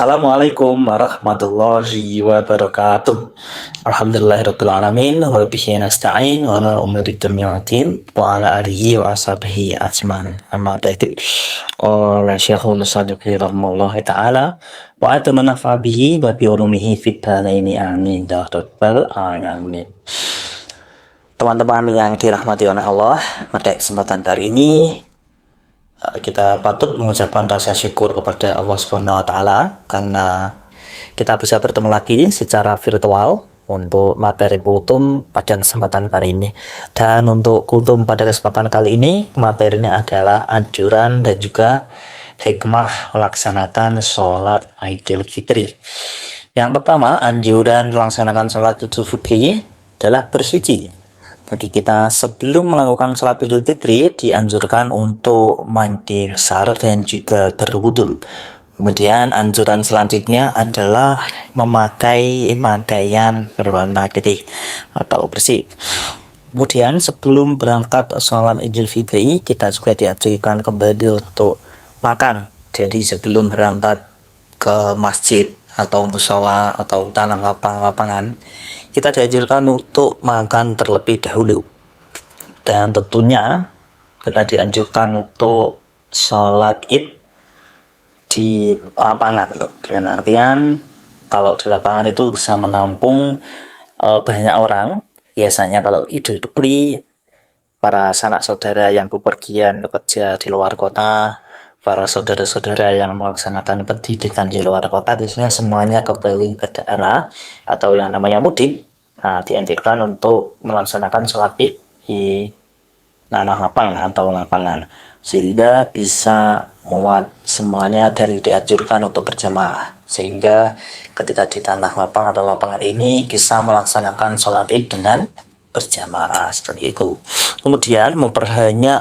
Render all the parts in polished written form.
Assalamualaikum warahmatullahi wabarakatuh. Alhamdulillahirabbil alamin wa bihi nasta'in wa ala umuri dunya wa ala alihi wa ashabihi ajmain. Amma ba'du. Qala Syekhul Sadiqi rahimahullah taala wa atamana fa bihi wa bi ulumihi fid dharaini amin. Rabbal alamin. Teman-teman yang dirahmati oleh Allah, pada kesempatan kali ini kita patut mengucapkan rasa syukur kepada Allah Subhanahu wa taala karena kita bisa bertemu lagi secara virtual untuk materi kultum pada kesempatan kali ini. Dan untuk kultum pada kesempatan kali ini, materinya adalah anjuran dan juga hikmah melaksanakan sholat Idul Fitri. Yang pertama, anjuran melaksanakan sholat Idul Fitri adalah bersuci. Bagi kita sebelum melakukan sholat Idul Fitri dianjurkan untuk mandi besar dan juga berwudu. Kemudian anjuran selanjutnya adalah memakai pakaian berwarna putih atau bersih. Kemudian sebelum berangkat sholat Idul Fitri kita juga dianjurkan kembali untuk makan. Jadi sebelum berangkat ke masjid atau mushola atau tanah lapangan, kita dianjurkan untuk makan terlebih dahulu. Dan tentunya kita dianjurkan untuk sholat id di lapangan. Dengan artian kalau di lapangan itu bisa menampung banyak orang. Biasanya kalau Idul Fitri, para sanak saudara yang bepergian bekerja di luar kota, para saudara-saudara yang melaksanakan pendidikan di luar kota, biasanya semuanya kembali ke daerah atau yang namanya mudik. Nah, dianjurkan untuk melaksanakan sholat id di tanah lapang atau lapangan sehingga bisa muat semuanya, dari dianjurkan untuk berjamaah, sehingga ketika di tanah lapang atau lapangan ini bisa melaksanakan sholat id dengan berjamaah seperti itu. Kemudian memperbanyak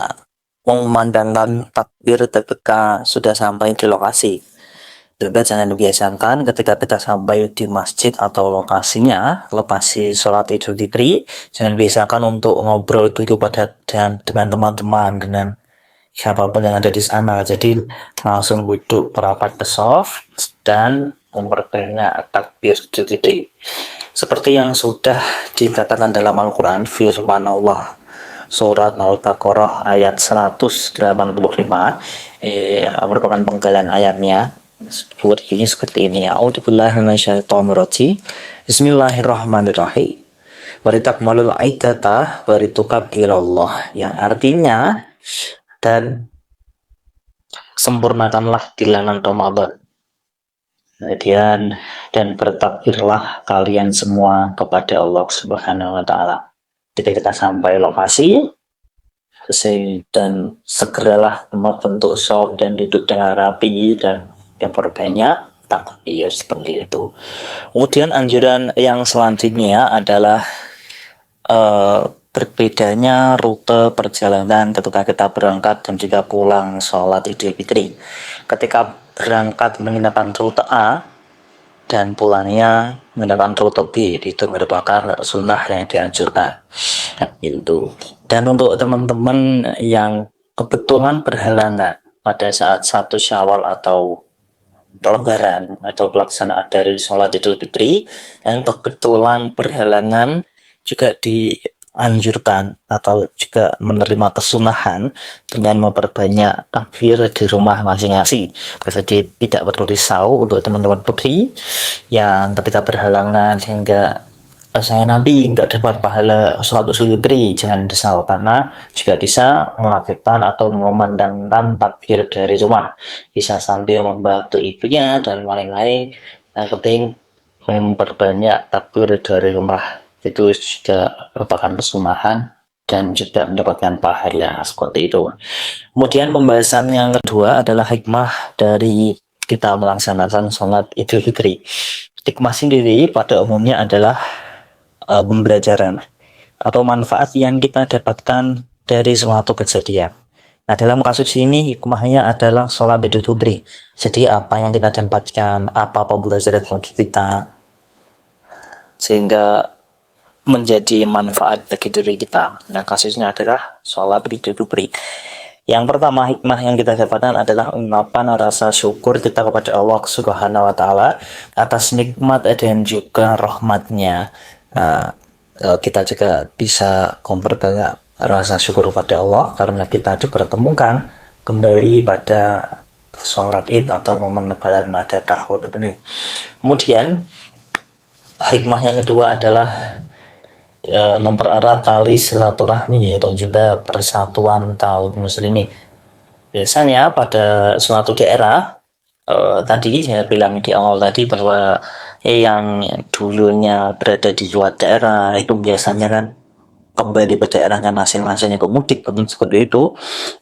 mengumandangkan takbir ketika sudah sampai di lokasi. Juga jangan dibiasakan ketika kita sampai di masjid atau lokasi sholat Idul Fitri, jangan biasakan untuk ngobrol dulu dengan teman-teman, dengan siapapun yang ada di sana. Jadi langsung duduk merapat ke shaf dan memperbanyak takbir Idul Fitri. Seperti yang sudah dikatakan dalam Al-Quran, firman Allah surat Al-Baqarah ayat 185, merupakan penggalan ayatnya seperti ini. A'udzubillahi minasyaitonirrajim. Bismillahirrahmanirrahim. Walitakmalul iddata walitukabirallah, yang artinya dan sempurnakanlah bilangan Ramadan. Kemudian dan bertakbirlah kalian semua kepada Allah Subhanahu wa taala. Ketika kita sampai lokasi dan segeralah membentuk shaf dan duduk dengan rapi dan yang berbanyak takbir seperti itu. Kemudian anjuran yang selanjutnya adalah berbedanya rute perjalanan ketika kita berangkat dan juga pulang sholat Idul Fitri. Ketika berangkat menggunakan rute A dan pulangnya menggunakan rute B, itu merupakan sunnah yang dianjurkan. Itu. Dan untuk teman-teman yang kebetulan berhalangan pada saat 1 Syawal atau Lebaran atau pelaksanaan dari sholat Idul Fitri, yang kebetulan berhalangan, juga dianjurkan atau juga menerima kesunahan dengan memperbanyak takbir di rumah masing-masing. Jadi tidak perlu risau untuk teman-teman putri yang ketika berhalangan sehingga saya nanti nggak dapat pahala sholat Idul Fitri, jangan risau, karena juga bisa melakukan atau memandangkan takbir dari rumah, bisa sambil membantu ibunya dan lain-lain. Yang penting memperbanyak takbir dari rumah, itu juga merupakan kesunahan dan juga mendapatkan pahala seperti itu. Kemudian pembahasan yang kedua adalah hikmah dari kita melaksanakan sholat Idul Fitri. Hikmah sendiri pada umumnya adalah pembelajaran atau manfaat yang kita dapatkan dari suatu kejadian. Nah, dalam kasus ini hikmahnya adalah sholat Idul Fitri. Jadi apa yang kita dapatkan, apa pembelajaran kita, sehingga menjadi manfaat bagi diri kita. Nah, kasusnya adalah sholat Idul Fitri. Yang pertama, hikmah yang kita dapatkan adalah ungkapan rasa syukur kita kepada Allah Subhanahu wa Ta'ala atas nikmat dan juga rahmatnya. Nah, kita juga bisa memperbanyak rasa syukur kepada Allah karena kita juga bertemukan kembali pada sholat Id atau momen lebaran pada tahun ini. Kemudian hikmah yang kedua adalah mempererat tali silaturahmi atau juga persatuan kaum muslimin. Biasanya pada suatu daerah, tadi saya bilang di awal tadi bahwa yang dulunya berada di luar daerah itu biasanya kan kembali ke daerahnya masing-masing itu mudik seperti itu,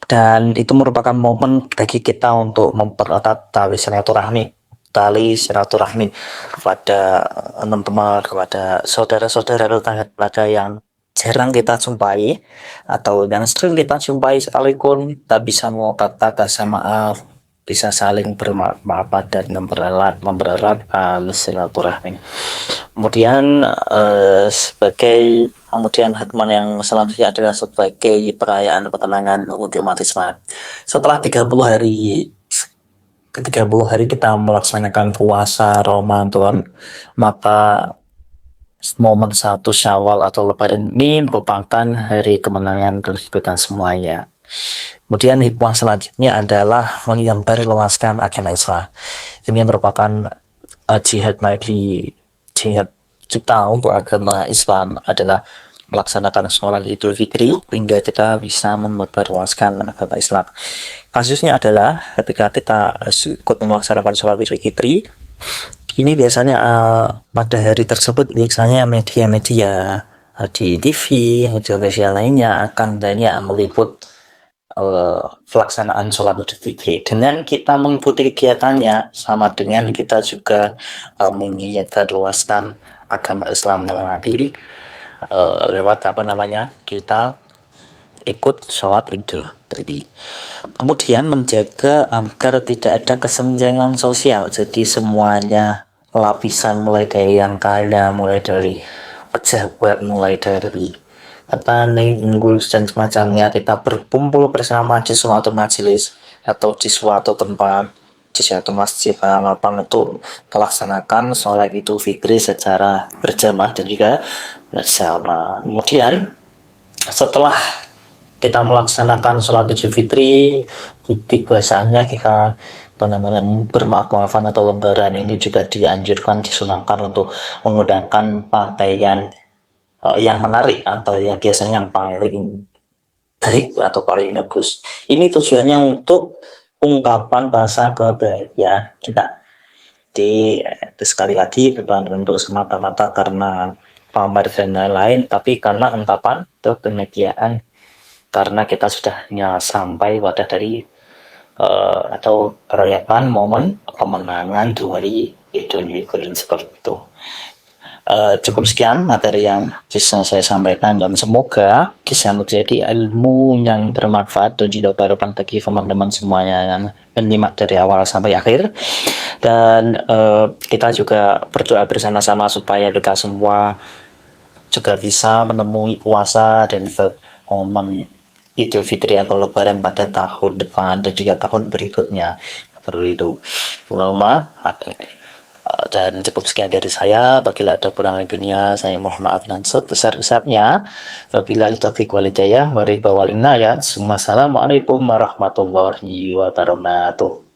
dan itu merupakan momen bagi kita untuk mempererat tali silaturahmi kepada teman-teman, kepada saudara-saudara kepada yang jarang kita jumpai atau yang sering kita jumpai sekalipun kita bisa kata maaf, bisa saling bermaaf dan mempererat silaturahmi. Kemudian hikmah yang selanjutnya adalah sebagai perayaan pertenangan untuk umat Islam. Setelah 30 hari kita melaksanakan puasa Ramadan, maka momen 1 Syawal atau Lebaran ini merupakan hari kemenangan bagi kita semuanya. Kemudian hikmah selanjutnya adalah menyebarluaskan agama Islam. Ini merupakan jihad kita untuk agama Islam adalah melaksanakan sholat Idul Fitri hingga kita bisa memperluaskan agama Islam. Kasusnya adalah ketika kita ikut melaksanakan sholat Idul Fitri, ini biasanya pada hari tersebut biasanya media-media di TV, media lainnya akan banyak meliput pelaksanaan sholat Idul Fitri. Dengan kita mengikuti kegiatannya, sama dengan kita juga menyebarluaskan agama Islam dalam arti lewat kita ikut sholat Idul Fitri. Kemudian menjaga agar tidak ada kesenjangan sosial, jadi semuanya lapisan mulai dari yang kaya, mulai dari pejabat, mulai dari petani, inggris dan semacamnya, kita berkumpul bersama di suatu majelis atau di suatu tempat, di suatu masjid lapang itu melaksanakan sholat Idul Fitri secara berjamaah dan juga bersama. Kemudian setelah kita melaksanakan sholat Idul Fitri, biasanya kita bermaaf-maafan atau lembaran ini juga dianjurkan, disunahkan untuk menggunakan pakaian yang menarik atau yang biasanya yang paling baik atau paling bagus. Ini tujuannya untuk ungkapan bahasa kebahagiaan kita. Sekali lagi bukan untuk semata-mata karena pamer dan lain-lain, tapi karena ungkapan atau kebahagiaan karena kita sudah sampai pada dari atau merayakan momen kemenangan dari Idul Fitri seperti itu. Cukup sekian materi yang bisa saya sampaikan dan semoga bisa menjadi ilmu yang bermanfaat dan juga barokah bagi teman-teman semuanya yang menyimak dari awal sampai akhir, dan kita juga berdoa bersama-sama supaya kita semua juga bisa menemui puasa dan momen Idul Fitri atau Lebaran pada tahun depan dan juga tahun berikutnya. Perlu dan cukup sekian dari saya. Apabila ada kurang lebihnya saya mohon maaf dan sebesar-besarnya. Wabillahi taufiq wal hidayah. Assalamualaikum warahmatullahi wabarakatuh.